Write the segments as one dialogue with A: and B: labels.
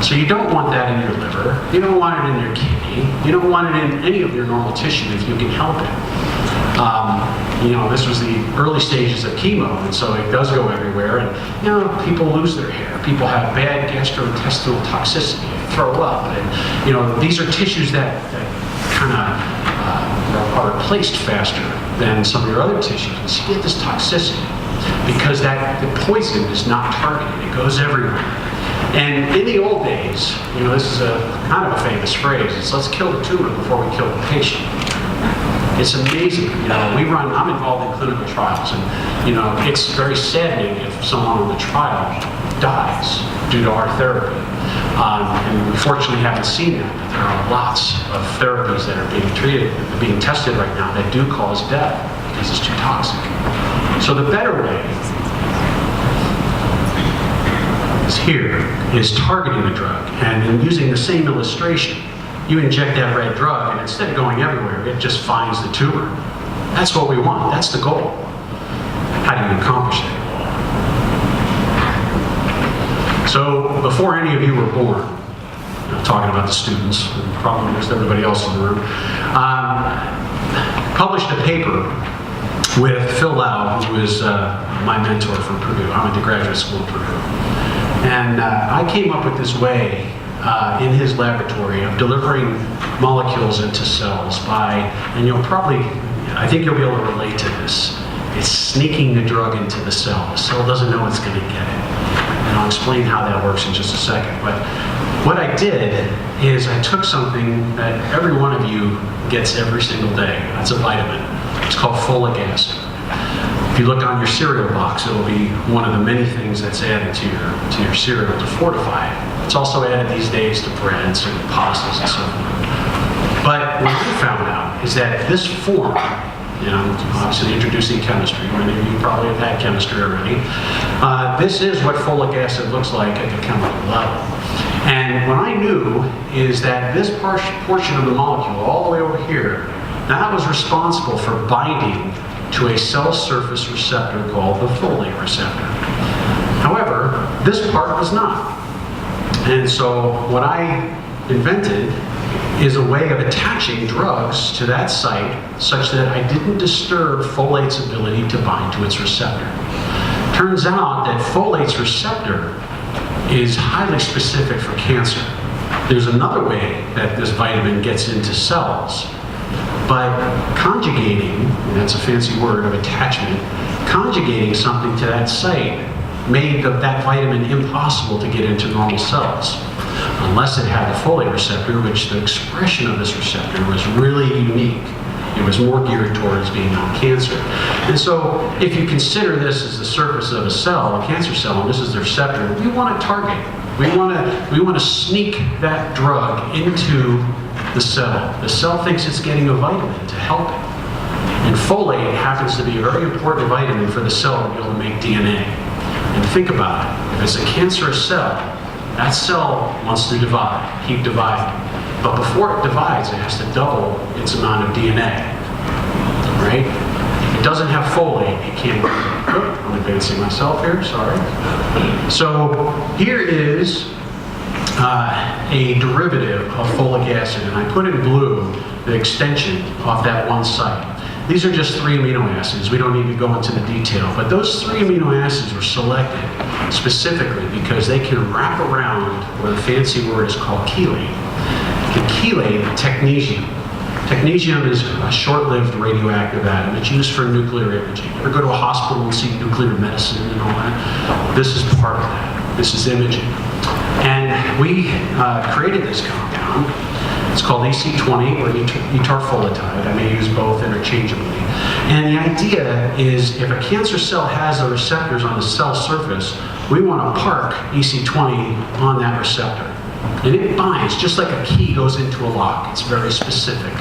A: So you don't want that in your liver, you don't want it in your kidney, you don't want it in any of your normal tissue if you can help it. This was the early stages of chemo, and so it does go everywhere, and people lose their hair, people have bad gastrointestinal toxicity, throw up, and these are tissues that kind of are replaced faster than some of your other tissues. And so you get this toxicity because the poison is not targeted, it goes everywhere. And in the old days, this is a kind of a famous phrase, it's let's kill the tumor before we kill the patient. It's amazing, I'm involved in clinical trials, and it's very saddening if someone on the trial dies due to our therapy. And we fortunately haven't seen that, but there are lots of therapies that are being tested right now that do cause death because it's too toxic. So the better way is targeting the drug, and in using the same illustration, you inject that red drug, and instead of going everywhere, it just finds the tumor. That's what we want. That's the goal. How do you accomplish that? So before any of you were born, talking about the students, and probably just everybody else in the room, published a paper with Phil Lau, who is my mentor from Purdue. I went to graduate school at Purdue. And I came up with this way in his laboratory of delivering molecules into cells and I think you'll be able to relate to this. It's sneaking the drug into the cell. The cell doesn't know it's going to get it. And I'll explain how that works in just a second. But what I did is I took something that every one of you gets every single day. That's a vitamin. It's called folic acid. If you look on your cereal box, it'll be one of the many things that's added to your cereal to fortify it. It's also added these days to breads and pastas and so forth. But what we found out is that this form, obviously introducing chemistry, many of you probably have had chemistry already, this is what folic acid looks like at the chemical level. And what I knew is that this portion of the molecule, all the way over here, that was responsible for binding to a cell surface receptor called the folate receptor. However, this part was not. And so what I invented is a way of attaching drugs to that site such that I didn't disturb folate's ability to bind to its receptor. Turns out that folate's receptor is highly specific for cancer. There's another way that this vitamin gets into cells, but conjugating, and that's a fancy word of attachment, conjugating something to that site made that vitamin impossible to get into normal cells unless it had the folate receptor, which the expression of this receptor was really unique. It was more geared towards being on cancer. And so if you consider this as the surface of a cell, a cancer cell, and this is the receptor, we want to target. We want to sneak that drug into the cell. The cell thinks it's getting a vitamin to help it. And folate happens to be a very important vitamin for the cell to be able to make DNA. And think about it. If it's a cancerous cell, that cell wants to divide, keep dividing. But before it divides, it has to double its amount of DNA, right? If it doesn't have folate, it can't. I'm advancing myself here, sorry. So here is a derivative of folic acid, and I put in blue the extension of that one site. These are just 3 amino acids. We don't need to go into the detail, but those 3 amino acids were selected specifically because they can wrap around what the fancy word is called chelate. The chelate technetium. Technetium is a short-lived radioactive atom. It's used for nuclear imaging. You ever go to a hospital and see nuclear medicine and all that? This is part of that. This is imaging. And we created this compound. It's called EC20 or etarfolitide. I may use both interchangeably. And the idea is if a cancer cell has the receptors on the cell surface, we want to park EC20 on that receptor. And it binds, just like a key goes into a lock. It's very specific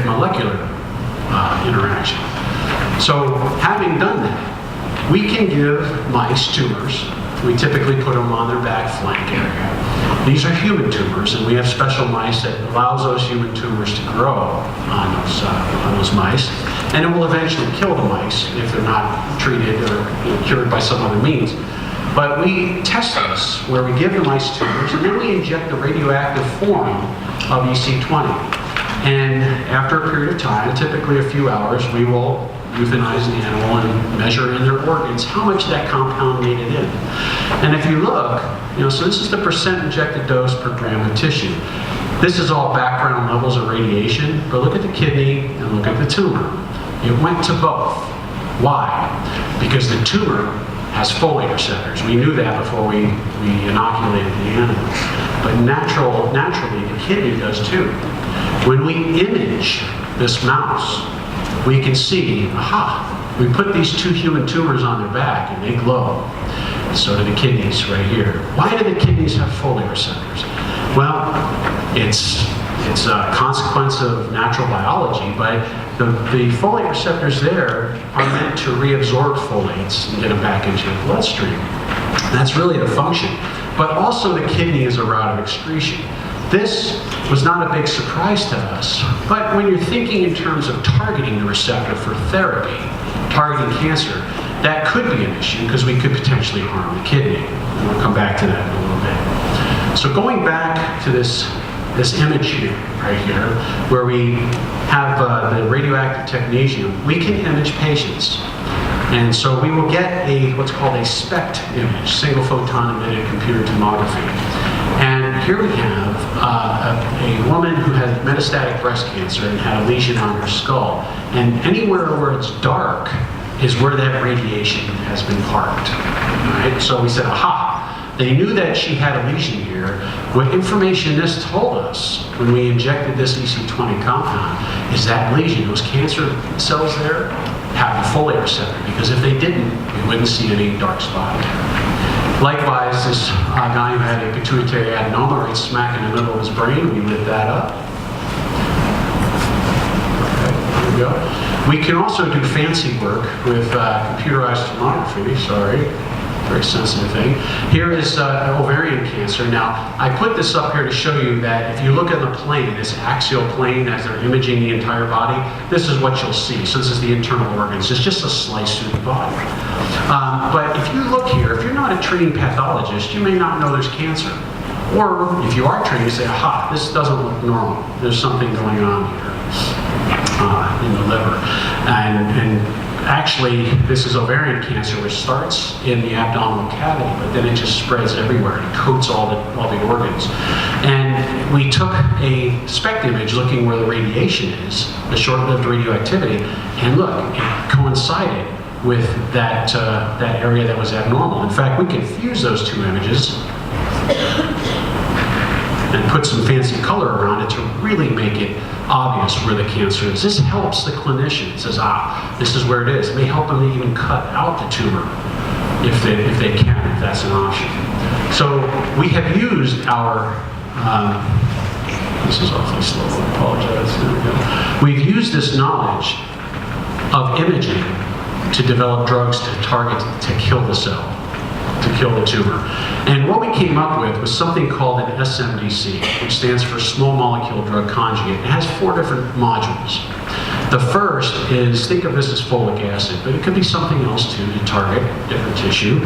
A: molecular interaction. So having done that, we can give mice tumors. We typically put them on their back flank area. These are human tumors, and we have special mice that allows those human tumors to grow on those mice, and it will eventually kill the mice if they're not treated or cured by some other means. But we test this where we give the mice tumors and then we inject the radioactive form of EC20. And after a period of time, typically a few hours, we will euthanize the animal and measure in their organs how much that compound made it in. And if you look, so this is the percent injected dose per gram of tissue. This is all background levels of radiation, but look at the kidney and look at the tumor. It went to both. Why? Because the tumor has folate receptors. We knew that before we inoculated the animal. But naturally, the kidney does too. When we image this mouse, we can see, we put these two human tumors on their back and they glow. So do the kidneys right here. Why do the kidneys have folate receptors? Well, it's a consequence of natural biology, but the folate receptors there are meant to reabsorb folates and get them back into your bloodstream. That's really the function. But also the kidney is a route of excretion. This was not a big surprise to us, but when you're thinking in terms of targeting the receptor for therapy, targeting cancer, that could be an issue because we could potentially harm the kidney. And we'll come back to that in a little bit. So going back to this image here, right here, where we have the radioactive technetium, we can image patients. And so we will get what's called a SPECT image, single photon emitted computer tomography. And here we have a woman who had metastatic breast cancer and had a lesion on her skull. And anywhere where it's dark is where that radiation has been parked. Right? So we said, they knew that she had a lesion here. What information this told us when we injected this EC20 compound is that lesion, those cancer cells there, have a folate receptor, because if they didn't, we wouldn't see any dark spot. Likewise, this guy who had a pituitary adenoma right smack in the middle of his brain, we lit that up. Okay, there we go. We can also do fancy work with computerized tomography, very sensitive thing. Here is ovarian cancer. Now, I put this up here to show you that if you look at the plane, this axial plane as they're imaging the entire body, this is what you'll see. So this is the internal organs. It's just a slice through the body. But if you look here, if you're not a trained pathologist, you may not know there's cancer. Or if you are trained, you say, this doesn't look normal. There's something going on here in the liver. And actually, this is ovarian cancer, which starts in the abdominal cavity, but then it just spreads everywhere and coats all the organs. And we took a SPECT image looking where the radiation is, the short-lived radioactivity, and look, it coincided with that area that was abnormal. In fact, we could fuse those two images and put some fancy color around it to really make it obvious where the cancer is. This helps the clinician. It says, this is where it is. It may help them even cut out the tumor if they can, if that's an option. So we have used our, this is awfully slow, I apologize. There we go. We've used this knowledge of imaging to develop drugs to target, to kill the cell, to kill the tumor. And what we came up with was something called an SMDC, which stands for Small Molecule Drug Conjugate. It has 4 different modules. The first is, think of this as folic acid, but it could be something else too to target different tissue.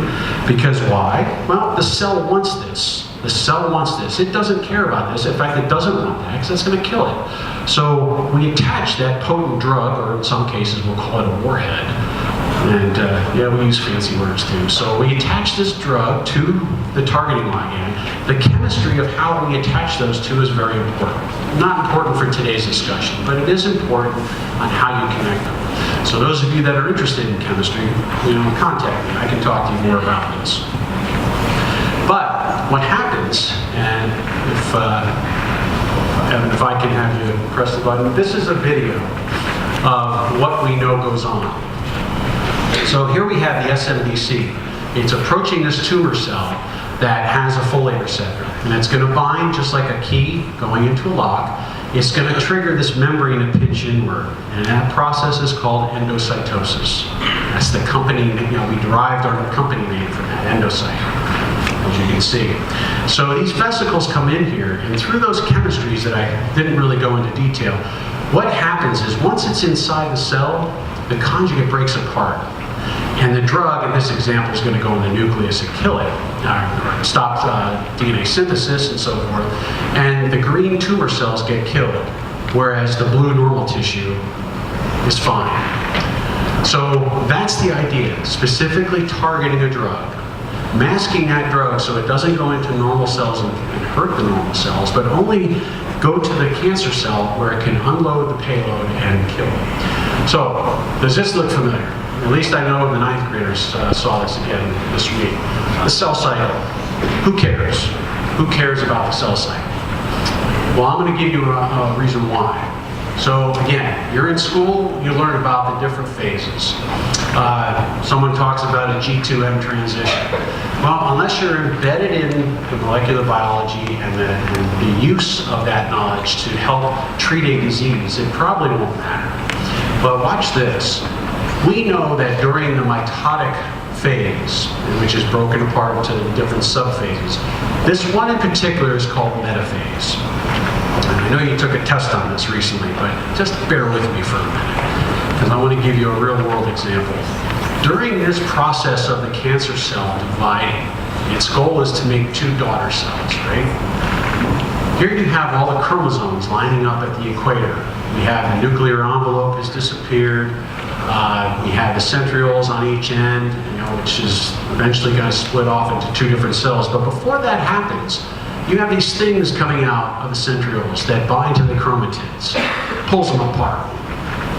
A: Because why? Well, the cell wants this. The cell wants this. It doesn't care about this. In fact, it doesn't want that because that's going to kill it. So we attach that potent drug, or in some cases we'll call it a warhead. And we use fancy words too. So we attach this drug to the targeting ligand. The chemistry of how we attach those two is very important. Not important for today's discussion, but it is important on how you connect them. So those of you that are interested in chemistry, contact me. I can talk to you more about this. But what happens, and if I can have you press the button, this is a video of what we know goes on. So here we have the SMDC. It's approaching this tumor cell that has a folate receptor. And it's going to bind just like a key going into a lock. It's going to trigger this membrane to pinch inward. And that process is called endocytosis. That's the company, we derived our company name from that, endocyte, as you can see. So these vesicles come in here, and through those chemistries that I didn't really go into detail, what happens is once it's inside the cell, the conjugate breaks apart. And the drug, in this example, is going to go in the nucleus and kill it, or stop DNA synthesis and so forth. And the green tumor cells get killed, whereas the blue normal tissue is fine. So that's the idea, specifically targeting a drug, masking that drug so it doesn't go into normal cells and hurt the normal cells, but only go to the cancer cell where it can unload the payload and kill it. So, does this look familiar? At least I know the 9th graders saw this again this week. The cell cycle. Who cares? Who cares about the cell cycle? Well, I'm going to give you a reason why. So again, you're in school, you learn about the different phases. Someone talks about a G2M transition. Well, unless you're embedded in the molecular biology and the use of that knowledge to help treat a disease, it probably won't matter. But watch this. We know that during the mitotic phase, which is broken apart into different subphases, this one in particular is called metaphase. I know you took a test on this recently, but just bear with me for a minute, because I want to give you a real-world example. During this process of the cancer cell dividing, its goal is to make 2 daughter cells, right? Here you have all the chromosomes lining up at the equator. We have the nuclear envelope has disappeared. We have the centrioles on each end, which is eventually going to split off into 2 different cells. But before that happens, you have these things coming out of the centrioles that bind to the chromatids, pulls them apart,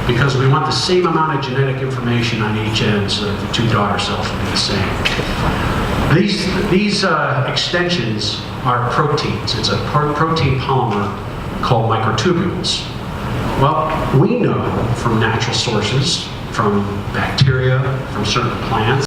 A: because we want the same amount of genetic information on each end so that the 2 daughter cells will be the same. These extensions are proteins. It's a protein polymer called microtubules. Well, we know from natural sources, from bacteria, from certain plants,